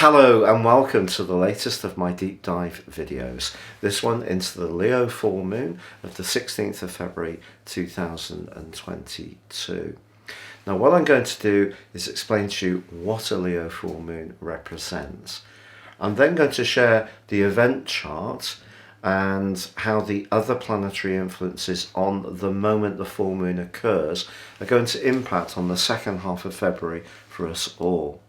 Hello and welcome to the latest of my deep dive videos. This one into the Leo full moon of the 16th of February 2022. Now what I'm going to do is explain to you what a Leo full moon represents. I'm then going to share the event chart and how the other planetary influences on the moment the full moon occurs are going to impact on the second half of February for us all.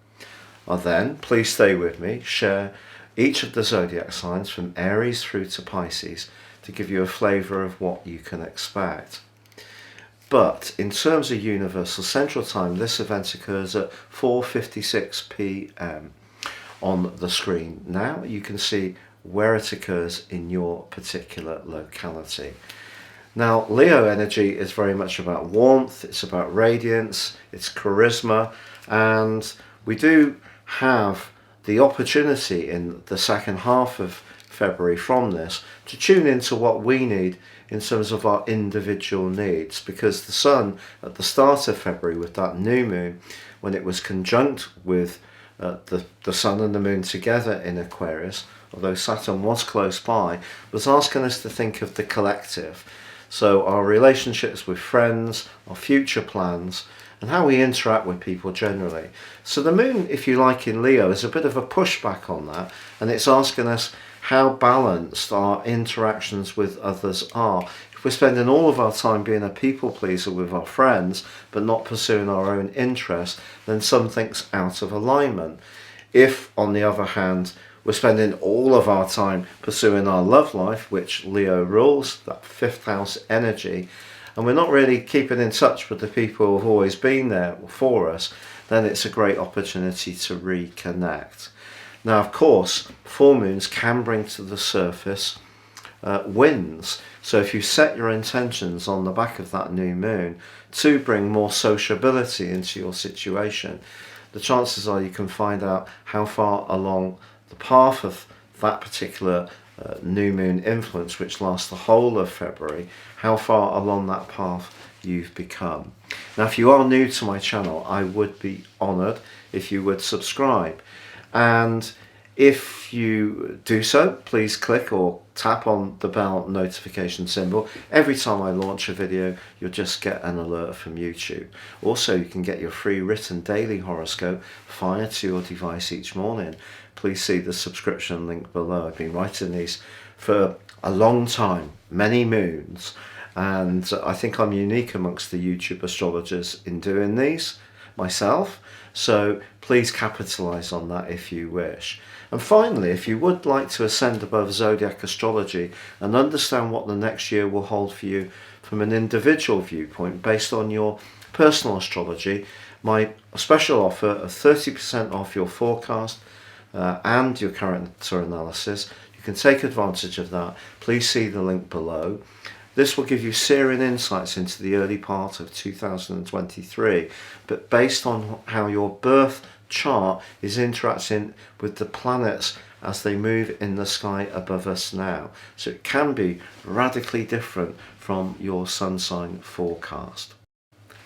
I'll then, please stay with me, share each of the zodiac signs from Aries through to Pisces to give you a flavour of what you can expect. But in terms of Universal Central Time, this event occurs at 4:56 p.m. on the screen. Now you can see where it occurs in your particular locality. Now Leo energy is very much about warmth, it's about radiance, it's charisma, and we do have the opportunity in the second half of February from this to tune into what we need in terms of our individual needs, because the Sun at the start of February with that new moon, when it was conjunct with the Sun and the Moon together in Aquarius, although Saturn was close by, was asking us to think of the collective. So our relationships with friends, our future plans, and how we interact with people generally. So the moon, if you like, in Leo is a bit of a pushback on that, and it's asking us how balanced our interactions with others are. If we're spending all of our time being a people pleaser with our friends but not pursuing our own interests, then something's out of alignment. If, on the other hand, we're spending all of our time pursuing our love life, which Leo rules, that fifth house energy, and we're not really keeping in touch with the people who have always been there for us, then it's a great opportunity to reconnect. Now, of course, full moons can bring to the surface winds. So if you set your intentions on the back of that new moon to bring more sociability into your situation, the chances are you can find out how far along the path of that particular new moon influence, which lasts the whole of February, how far along that path you've become. Now, if you are new to my channel, I would be honoured if you would subscribe. And if you do so, please click or tap on the bell notification symbol. Every time I launch a video, you'll just get an alert from YouTube. Also, you can get your free written daily horoscope fired to your device each morning. Please see the subscription link below. I've been writing these for a long time, many moons, and I think I'm unique amongst the YouTube astrologers in doing these myself, so please capitalize on that if you wish. And finally, if you would like to ascend above zodiac astrology and understand what the next year will hold for you from an individual viewpoint based on your personal astrology, my special offer of 30% off your forecast and your character analysis, you can take advantage of that. Please see the link below. This will give you searing insights into the early part of 2023, but based on how your birth chart is interacting with the planets as they move in the sky above us now. So it can be radically different from your sun sign forecast.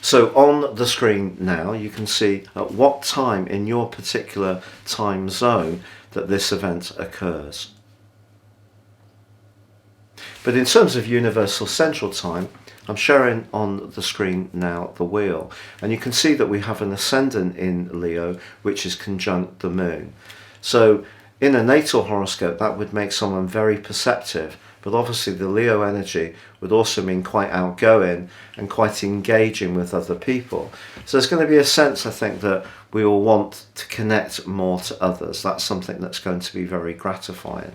So on the screen now you can see at what time in your particular time zone that this event occurs. But in terms of Universal Central Time, I'm showing on the screen now the wheel, and you can see that we have an ascendant in Leo which is conjunct the moon. So in a natal horoscope that would make someone very perceptive, but obviously the Leo energy would also mean quite outgoing and quite engaging with other people. So there's going to be a sense, I think, that we all want to connect more to others. That's something that's going to be very gratifying.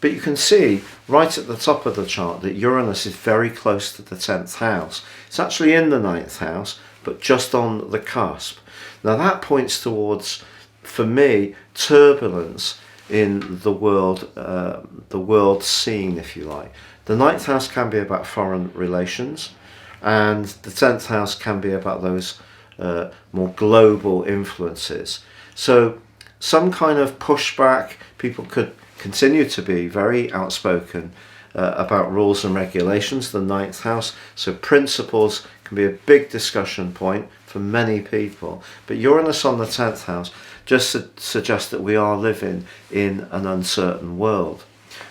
But you can see right at the top of the chart that Uranus is very close to the 10th house. It's actually in the 9th house, but just on the cusp. Now that points towards, for me, turbulence in the world scene, if you like. The 9th house can be about foreign relations, and the 10th house can be about those more global influences. So some kind of pushback, people could continue to be very outspoken about rules and regulations, the 9th house, so principles can be a big discussion point for many people. But Uranus on the 10th house just suggests that we are living in an uncertain world.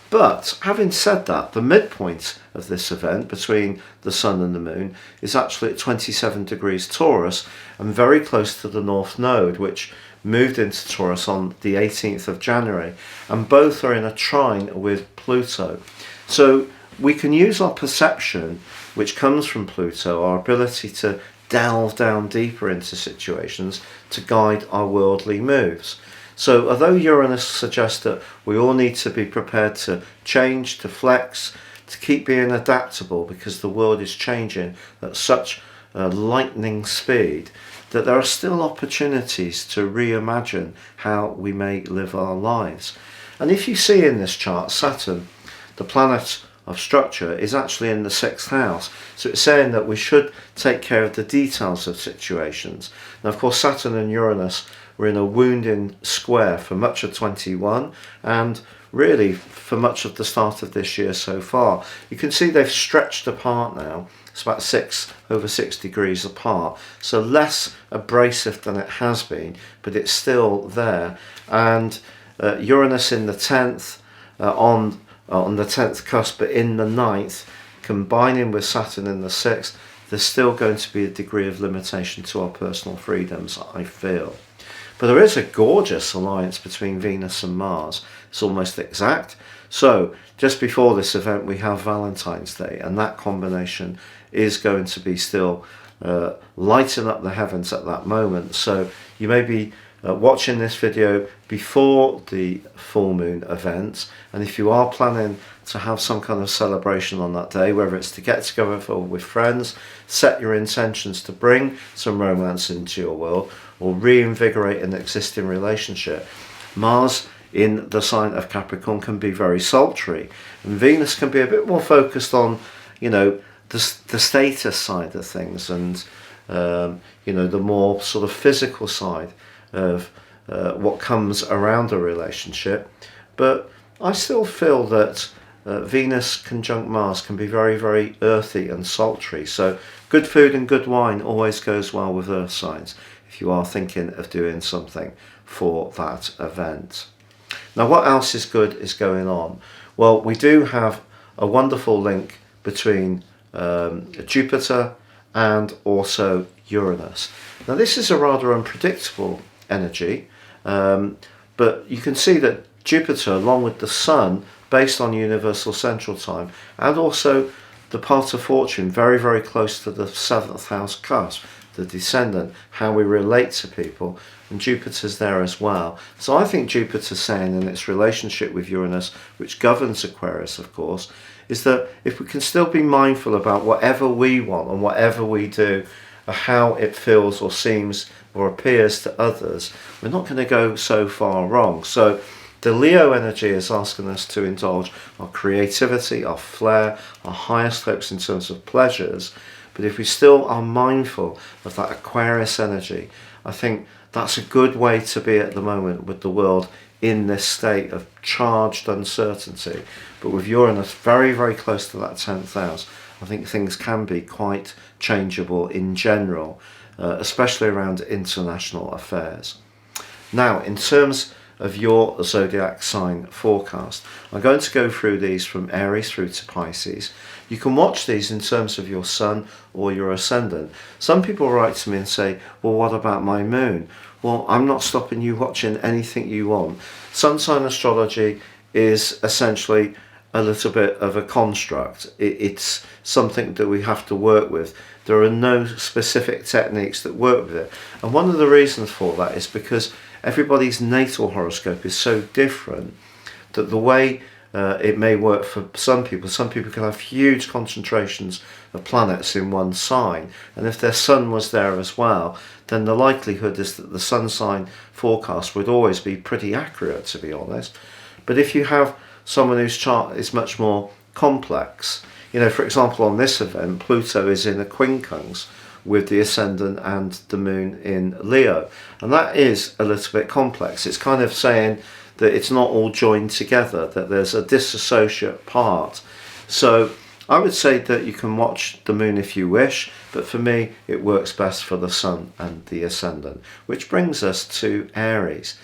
But having said that, the midpoint of this event between the Sun and the Moon is actually at 27 degrees Taurus and very close to the North Node, which moved into Taurus on the 18th of January, and both are in a trine with Pluto. So we can use our perception, which comes from Pluto, our ability to delve down deeper into situations to guide our worldly moves. So although Uranus suggests that we all need to be prepared to change, to flex, to keep being adaptable because the world is changing at such a lightning speed, that there are still opportunities to reimagine how we may live our lives. And if you see in this chart, Saturn, the planet of structure, is actually in the 6th house. So it's saying that we should take care of the details of situations. Now, of course, Saturn and Uranus were in a wounding square for much of 21 and really for much of the start of this year so far. You can see they've stretched apart now. It's about over 6 degrees apart, so less abrasive than it has been, but it's still there. And Uranus in the 10th, on the 10th cusp, but in the 9th, combining with Saturn in the 6th, there's still going to be a degree of limitation to our personal freedoms, I feel. But there is a gorgeous alliance between Venus and Mars. It's almost exact. So just before this event, we have Valentine's Day, and that combination is going to be still lighting up the heavens at that moment. So you may be watching this video before the full moon event, and if you are planning to have some kind of celebration on that day, whether it's to get together with friends, set your intentions to bring some romance into your world, or reinvigorate an existing relationship, Mars in the sign of Capricorn can be very sultry, and Venus can be a bit more focused on, you know, the status side of things, and you know, the more sort of physical side of what comes around a relationship. But I still feel that Venus conjunct Mars can be very, very earthy and sultry. So good food and good wine always goes well with earth signs if you are thinking of doing something for that event. Now, what else is good is going on? Well, we do have a wonderful link between Jupiter and also Uranus. Now, this is a rather unpredictable energy, but you can see that Jupiter, along with the Sun, based on universal central time, and also the part of fortune, very, very close to the 7th house cusp, the descendant, how we relate to people, and Jupiter's there as well. So I think Jupiter's saying in its relationship with Uranus, which governs Aquarius, of course, is that if we can still be mindful about whatever we want and whatever we do, or how it feels or seems or appears to others, we're not going to go so far wrong. So the Leo energy is asking us to indulge our creativity, our flair, our highest hopes in terms of pleasures. But if we still are mindful of that Aquarius energy, I think that's a good way to be at the moment with the world in this state of charged uncertainty. But with Uranus very, very close to that 10th house, I think things can be quite changeable in general, especially around international affairs. Now, in terms of your zodiac sign forecast, I'm going to go through these from Aries through to Pisces. You can watch these in terms of your sun or your ascendant. Some people write to me and say, well, what about my moon? Well, I'm not stopping you watching anything you want. Sun sign astrology is essentially a little bit of a construct. It's something that we have to work with. There are no specific techniques that work with it. And one of the reasons for that is because everybody's natal horoscope is so different that the way it may work for some people can have huge concentrations of planets in one sign, and if their sun was there as well, then the likelihood is that the sun sign forecast would always be pretty accurate, to be honest. But if you have someone whose chart is much more complex, you know, for example, on this event, Pluto is in a quincunx with the ascendant and the moon in Leo, and that is a little bit complex. It's kind of saying that it's not all joined together, that there's a disassociate part. So I would say that you can watch the moon if you wish, but for me it works best for the sun and the ascendant, which brings us to Aries.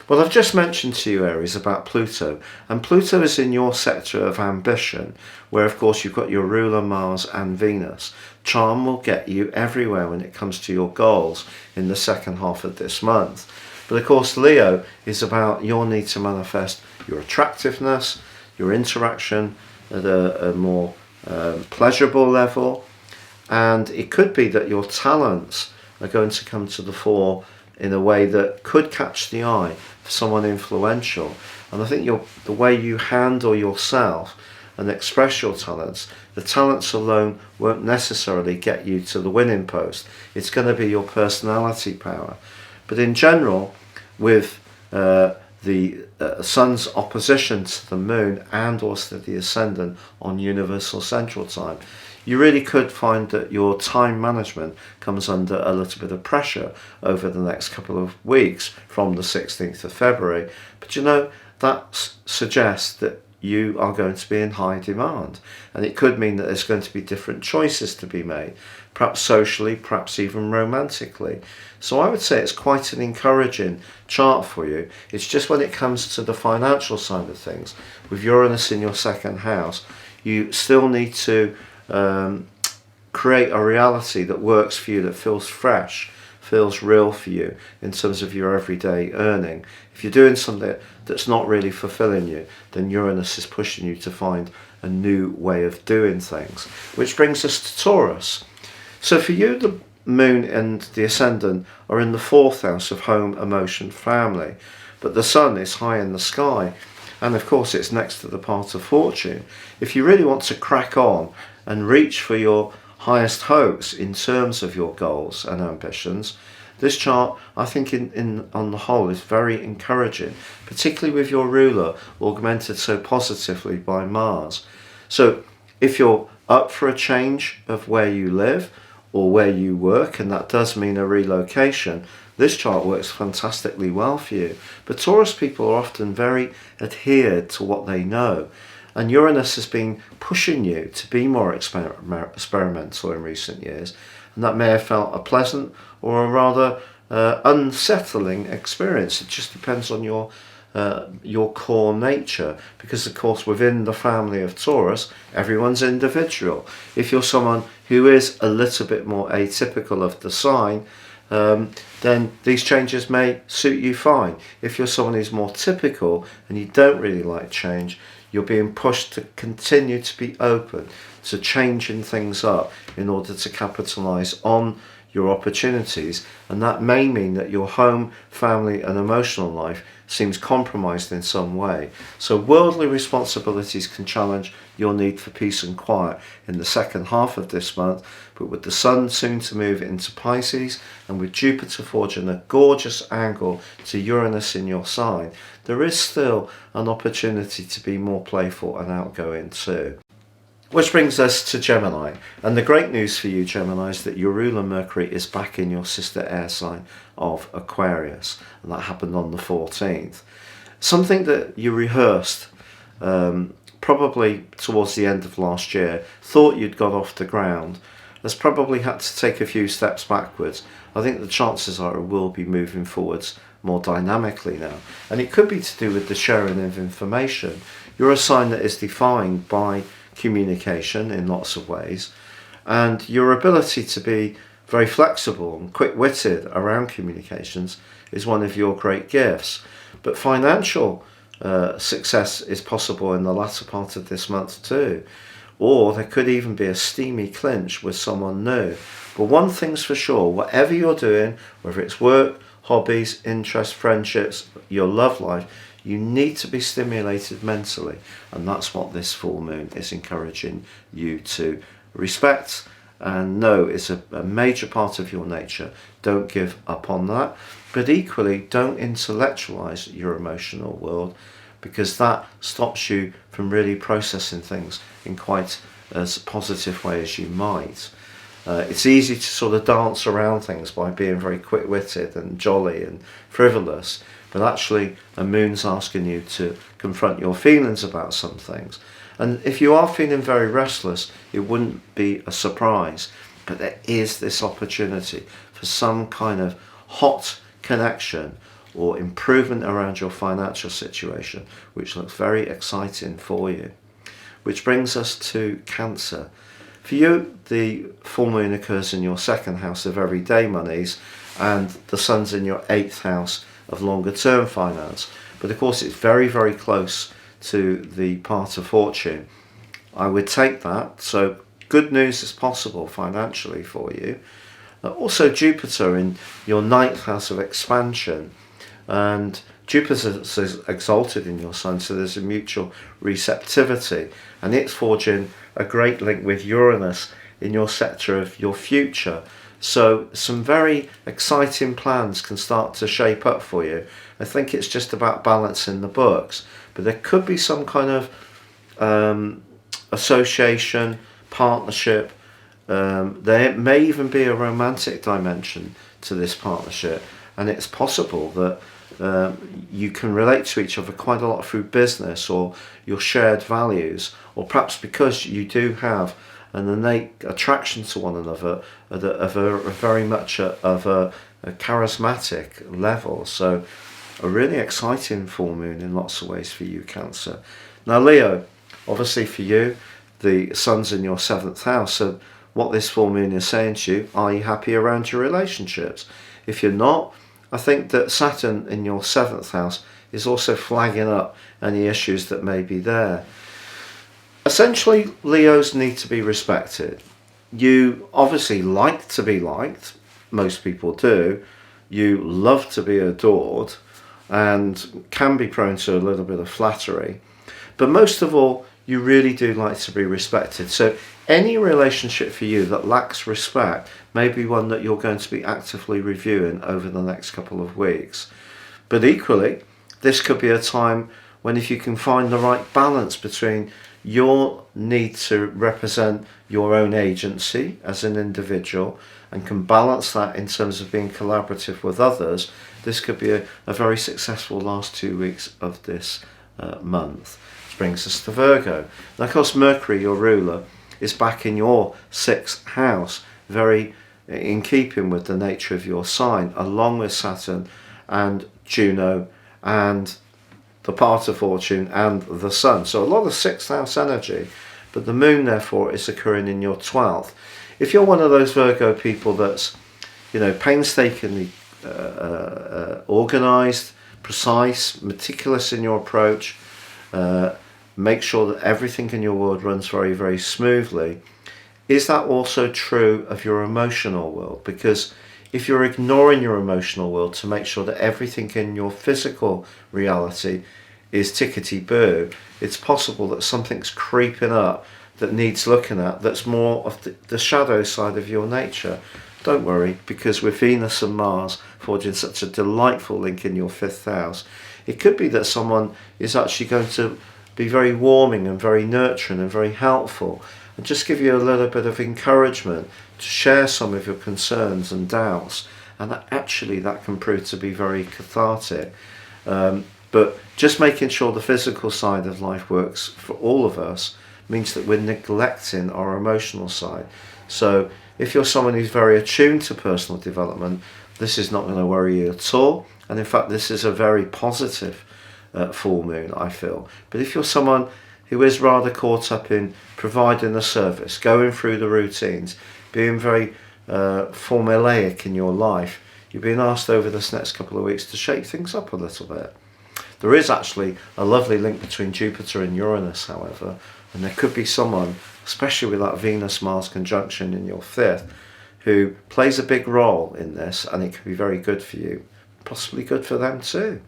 Well, I've just mentioned to you, Aries, about Pluto, and Pluto is in your sector of ambition, where of course you've got your ruler Mars and Venus. Charm will get you everywhere when it comes to your goals in the second half of this month. But of course Leo is about your need to manifest your attractiveness, your interaction at a more pleasurable level, and it could be that your talents are going to come to the fore in a way that could catch the eye for someone influential. And I think the way you handle yourself and express your talents, the talents alone won't necessarily get you to the winning post. It's going to be your personality power. But in general, with the sun's opposition to the moon and also the ascendant on universal central time, you really could find that your time management comes under a little bit of pressure over the next couple of weeks from the 16th of February. But you know, that suggests that you are going to be in high demand, and it could mean that there's going to be different choices to be made, perhaps socially, perhaps even romantically. So I would say it's quite an encouraging chart for you. It's just when it comes to the financial side of things, with Uranus in your second house, you still need to create a reality that works for you, that feels fresh, feels real for you in terms of your everyday earning. If you're doing something that's not really fulfilling you, then Uranus is pushing you to find a new way of doing things. Which brings us to Taurus. So for you, the moon and the ascendant are in the fourth house of home, emotion, family, but the sun is high in the sky, and of course it's next to the part of fortune. If you really want to crack on and reach for your highest hopes in terms of your goals and ambitions, this chart, I think on the whole, is very encouraging, particularly with your ruler augmented so positively by Mars. So if you're up for a change of where you live or where you work, and that does mean a relocation, this chart works fantastically well for you. But Taurus people are often very adhered to what they know, and Uranus has been pushing you to be more experimental in recent years, and that may have felt a pleasant or a rather unsettling experience. It just depends on your core nature, because of course within the family of Taurus everyone's individual. If you're someone who is a little bit more atypical of the sign, then these changes may suit you fine. If you're someone who's more typical and you don't really like change, you're being pushed to continue to be open to changing things up in order to capitalize on your opportunities, and that may mean that your home, family and emotional life seems compromised in some way. So worldly responsibilities can challenge your need for peace and quiet in the second half of this month, but with the sun soon to move into Pisces and with Jupiter forging a gorgeous angle to Uranus in your sign, there is still an opportunity to be more playful and outgoing too. Which brings us to Gemini, and the great news for you, Gemini, is that your ruler Mercury is back in your sister air sign of Aquarius, and that happened on the 14th. Something that you rehearsed probably towards the end of last year, thought you'd got off the ground, has probably had to take a few steps backwards. I think the chances are it will be moving forwards more dynamically now, and it could be to do with the sharing of information. You're a sign that is defined by communication in lots of ways, and your ability to be very flexible and quick-witted around communications is one of your great gifts. But financial success is possible in the latter part of this month too, or there could even be a steamy clinch with someone new. But one thing's for sure, whatever you're doing, whether it's work, hobbies, interests, friendships, your love life, you need to be stimulated mentally, and that's what this full moon is encouraging you to respect and know is a major part of your nature. Don't give up on that, but equally don't intellectualize your emotional world, because that stops you from really processing things in quite as positive way as you might. It's easy to sort of dance around things by being very quick-witted and jolly and frivolous, but actually a moon's asking you to confront your feelings about some things. And if you are feeling very restless, it wouldn't be a surprise. But there is this opportunity for some kind of hot connection or improvement around your financial situation, which looks very exciting for you. Which brings us to Cancer. For you, the full moon occurs in your second house of everyday monies, and the sun's in your 8th house of longer term finance. But of course, it's very, very close to the part of fortune. I would take that. So good news is possible financially for you. Also Jupiter in your 9th house of expansion, and Jupiter is exalted in your sign, so there's a mutual receptivity, and it's forging a great link with Uranus in your sector of your future. So some very exciting plans can start to shape up for you. I think it's just about balancing the books, but there could be some kind of association, partnership. There may even be a romantic dimension to this partnership, and it's possible that you can relate to each other quite a lot through business or your shared values, or perhaps because you do have an innate attraction to one another of a very much of a charismatic level. So a really exciting full moon in lots of ways for you, Cancer. Now Leo, obviously for you, the sun's in your 7th house, so what this full moon is saying to you, are you happy around your relationships? If you're not, I think that Saturn in your 7th house is also flagging up any issues that may be there. Essentially, Leos need to be respected. You obviously like to be liked, most people do. You love to be adored and can be prone to a little bit of flattery. But most of all, you really do like to be respected. So any relationship for you that lacks respect may be one that you're going to be actively reviewing over the next couple of weeks. But equally, this could be a time when if you can find the right balance between your need to represent your own agency as an individual and can balance that in terms of being collaborative with others, this could be a very successful last 2 weeks of this month. Which brings us to Virgo. Now, of course, Mercury, your ruler, is back in your 6th house, very in keeping with the nature of your sign, along with Saturn and Juno and the part of fortune and the sun. So a lot of 6th house energy, but the moon therefore is occurring in your 12th. If you're one of those Virgo people that's, painstakingly organized, precise, meticulous in your approach, make sure that everything in your world runs very, very smoothly, is that also true of your emotional world? Because if you're ignoring your emotional world to make sure that everything in your physical reality is tickety-boo, it's possible that something's creeping up that needs looking at, that's more of the shadow side of your nature. Don't worry, because with Venus and Mars forging such a delightful link in your 5th house, it could be that someone is actually going to be very warming and very nurturing and very helpful, and just give you a little bit of encouragement to share some of your concerns and doubts, and that can prove to be very cathartic. But just making sure the physical side of life works for all of us means that we're neglecting our emotional side. So if you're someone who's very attuned to personal development, this is not going to worry you at all, and in fact this is a very positive full moon, I feel. But if you're someone who is rather caught up in providing a service, going through the routines, being very formulaic in your life, you're being asked over this next couple of weeks to shake things up a little bit. There is actually a lovely link between Jupiter and Uranus, however, and there could be someone, especially with that Venus-Mars conjunction in your 5th, who plays a big role in this, and it could be very good for you, possibly good for them too.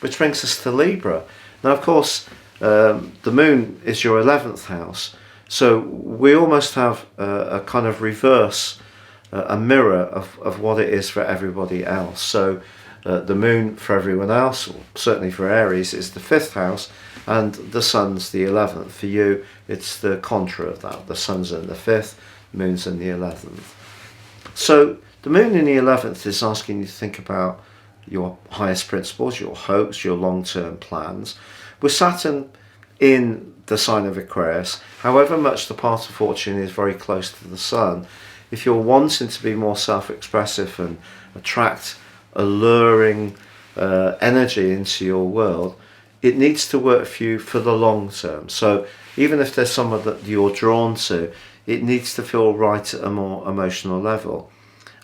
Which brings us to Libra. Now, of course, the moon is your 11th house, so we almost have a kind of reverse, a mirror of what it is for everybody else. So the moon for everyone else, or certainly for Aries, is the 5th house, and the sun's the 11th. For you, it's the contra of that. The sun's in the 5th, moon's in the 11th. So the moon in the 11th is asking you to think about your highest principles, your hopes, your long-term plans. With Saturn in the sign of Aquarius, however much the path of fortune is very close to the sun, if you're wanting to be more self-expressive and attract alluring energy into your world, it needs to work for you for the long term. So even if there's someone that you're drawn to, it needs to feel right at a more emotional level.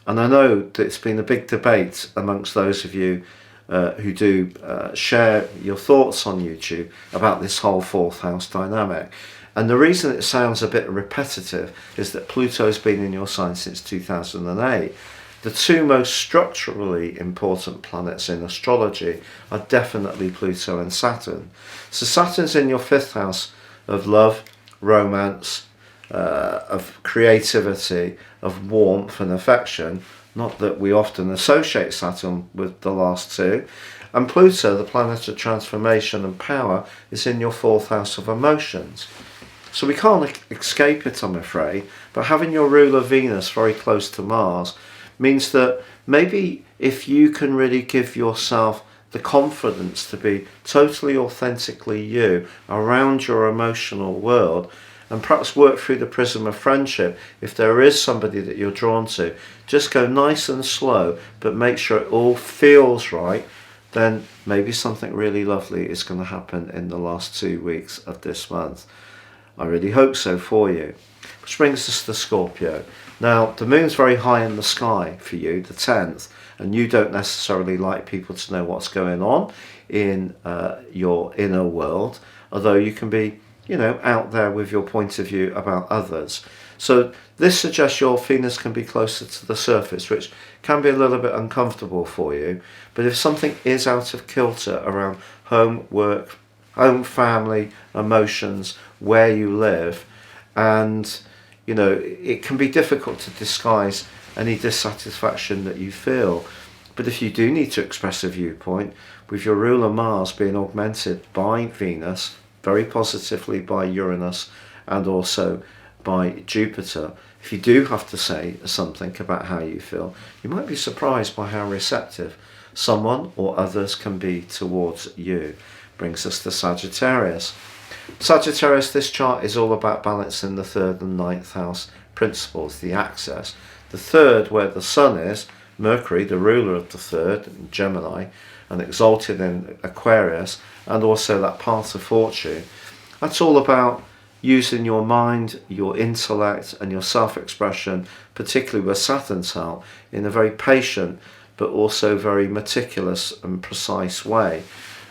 And I know that it's been a big debate amongst those of you who do share your thoughts on YouTube about this whole fourth house dynamic. And the reason it sounds a bit repetitive is that Pluto's been in your sign since 2008. The two most structurally important planets in astrology are definitely Pluto and Saturn. So Saturn's in your fifth house of love, romance, of creativity, of warmth and affection. Not that we often associate Saturn with the last two. And Pluto, the planet of transformation and power, is in your fourth house of emotions. So we can't escape it, I'm afraid. But having your ruler Venus very close to Mars means that maybe if you can really give yourself the confidence to be totally authentically you around your emotional world, and perhaps work through the prism of friendship, if there is somebody that you're drawn to, just go nice and slow, but make sure it all feels right, then maybe something really lovely is going to happen in the last 2 weeks of this month. I really hope so for you. Which brings us to Scorpio. Now, the moon's very high in the sky for you, the 10th, and you don't necessarily like people to know what's going on in your inner world, although you can be, out there with your point of view about others. So this suggests your Venus can be closer to the surface, which can be a little bit uncomfortable for you. But if something is out of kilter around home, work, home, family, emotions, where you live, and it can be difficult to disguise any dissatisfaction that you feel. But if you do need to express a viewpoint, with your ruler Mars being augmented by Venus, very positively by Uranus, and also by Jupiter, if you do have to say something about how you feel, you might be surprised by how receptive someone or others can be towards you. Brings us to Sagittarius. Sagittarius, this chart is all about balancing the third and ninth house principles, the axis. The third, where the sun is, Mercury, the ruler of the third, in Gemini, and exalted in Aquarius, and also that path of fortune. That's all about using your mind, your intellect, and your self-expression, particularly with Saturn's help, in a very patient but also very meticulous and precise way.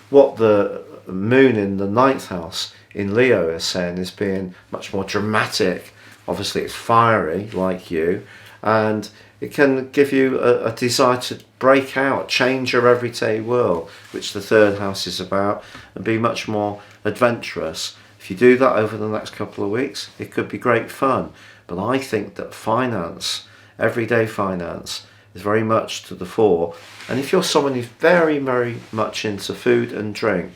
What the moon in the ninth house in Leo is saying is being much more dramatic. Obviously it's fiery like you, and it can give you a desire to break out, change your everyday world, which the third house is about, and be much more adventurous. If you do that over the next couple of weeks, it could be great fun. But I think that finance, everyday finance, is very much to the fore. And if you're someone who's very, very much into food and drink,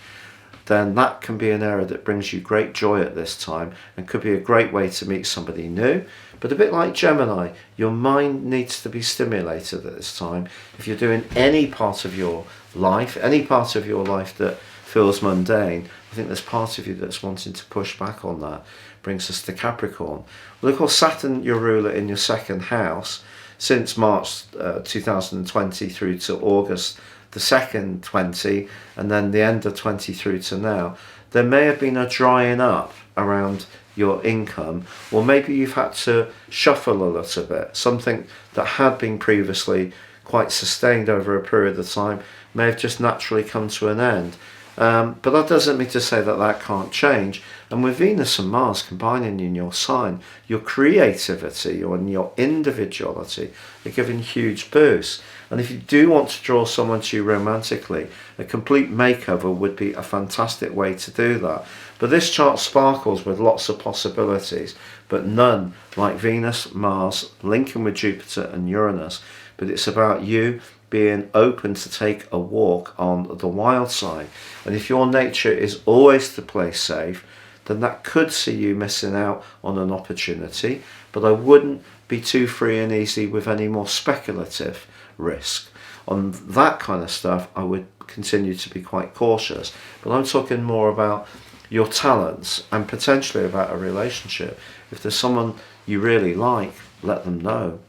then that can be an area that brings you great joy at this time and could be a great way to meet somebody new. But a bit like Gemini, your mind needs to be stimulated at this time. If you're doing any part of your life, that feels mundane, I think there's part of you that's wanting to push back on that. Brings us to Capricorn. Well, of course, Saturn, your ruler in your second house, since March 2020 through to August the 2nd, 20, and then the end of 20 through to now, there may have been a drying up around your income, or maybe you've had to shuffle a little bit. Something that had been previously quite sustained over a period of time may have just naturally come to an end. But that doesn't mean to say that that can't change. And with Venus and Mars combining in your sign, your creativity and your individuality are given huge boosts. And if you do want to draw someone to you romantically, a complete makeover would be a fantastic way to do that. But this chart sparkles with lots of possibilities, but none like Venus, Mars, linking with Jupiter and Uranus. But it's about you being open to take a walk on the wild side. And if your nature is always to play safe, then that could see you missing out on an opportunity. But I wouldn't be too free and easy with any more speculative risk. On that kind of stuff, I would continue to be quite cautious. But I'm talking more about your talents, and potentially about a relationship. If there's someone you really like, let them know.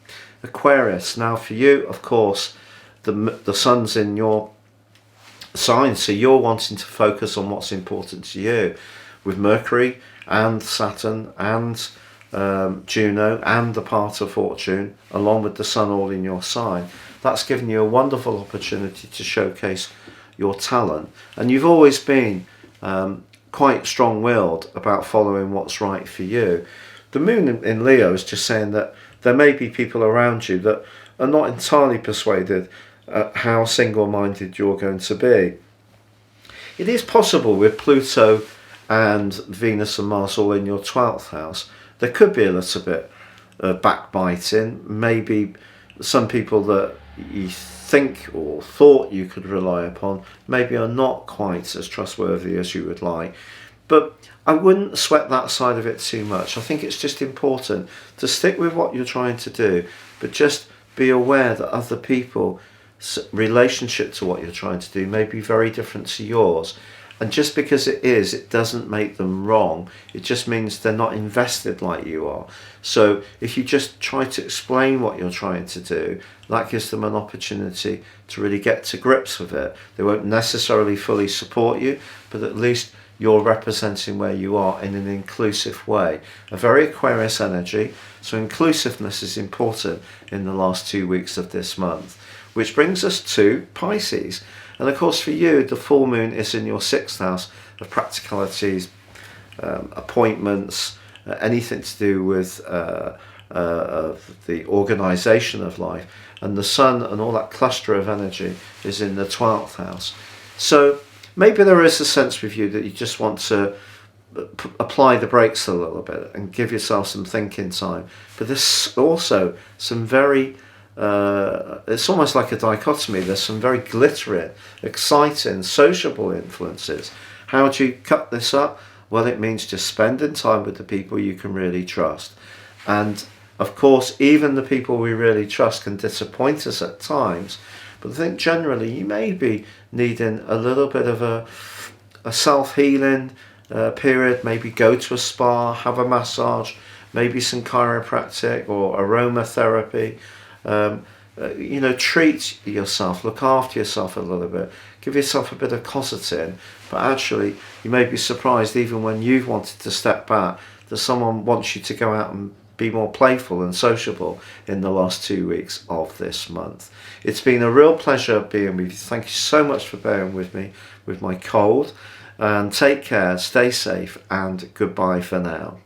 Aquarius, now for you, of course, the sun's in your sign, so you're wanting to focus on what's important to you, with Mercury and Saturn and Juno and the part of fortune, along with the sun all in your sign. That's given you a wonderful opportunity to showcase your talent, and you've always been quite strong-willed about following what's right for you. The moon in Leo is just saying that there may be people around you that are not entirely persuaded how single-minded you're going to be. It is possible with Pluto and Venus and Mars all in your 12th house, there could be a little bit of backbiting. Maybe some people that you think or thought you could rely upon maybe are not quite as trustworthy as you would like. But I wouldn't sweat that side of it too much. I think it's just important to stick with what you're trying to do, but just be aware that other people's relationship to what you're trying to do may be very different to yours. And just because it is, it doesn't make them wrong. It just means they're not invested like you are. So if you just try to explain what you're trying to do, that gives them an opportunity to really get to grips with it. They won't necessarily fully support you, but at least you're representing where you are in an inclusive way. A very Aquarius energy, so inclusiveness is important in the last 2 weeks of this month. Which brings us to Pisces. And of course for you, the full moon is in your 6th house of practicalities, appointments, anything to do with the organisation of life. And the sun and all that cluster of energy is in the 12th house. So maybe there is a sense with you that you just want to apply the brakes a little bit and give yourself some thinking time. But there's also some very it's almost like a dichotomy. There's some very glittering, exciting, sociable influences. How do you cut this up? Well, it means just spending time with the people you can really trust. And of course, even the people we really trust can disappoint us at times. But I think generally you may be needing a little bit of a self-healing period. Maybe go to a spa, have a massage, maybe some chiropractic or aromatherapy. Treat yourself, look after yourself a little bit, give yourself a bit of cosseting. But actually, you may be surprised, even when you've wanted to step back, that someone wants you to go out and be more playful and sociable in the last 2 weeks of this month. It's been a real pleasure being with you. Thank you so much for bearing with me with my cold, and take care, stay safe, and goodbye for now.